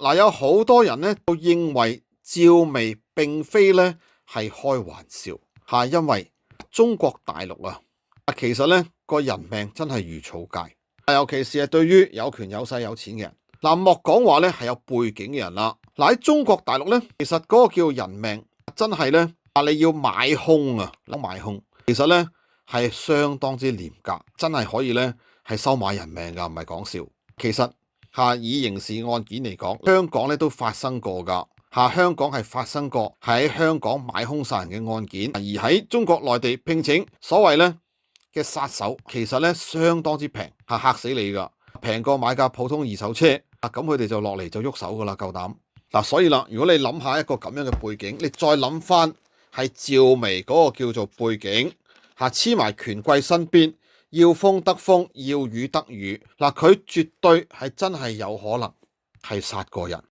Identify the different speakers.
Speaker 1: 嗱，有好多人咧都認為趙薇並非咧係開玩笑嚇，因為中國大陸啊，其實咧個人命真係如草芥，尤其是係對於有權有勢有錢嘅人。嗱，莫講話咧係有背景嘅人啦。嗱，喺中國大陸咧，其實嗰個叫人命真係咧你要買兇啊，買兇，其實咧係相當之廉價，真係可以咧係收買人命㗎，唔係講笑。其實以刑事案件嚟講，香港咧都發生過㗎。香港係發生過喺香港買兇殺人嘅案件，而喺中國內地聘請所謂咧嘅殺手，其實咧相當之平，嚇死你㗎，平過買架普通二手車。咁佢哋就落嚟就喐手㗎啦，夠膽。所以啦，如果你諗下一個咁樣嘅背景，你再諗翻係趙薇嗰個叫做背景，黐埋權貴身邊，要風得風，要雨得雨。佢絕對係真係有可能係殺過人。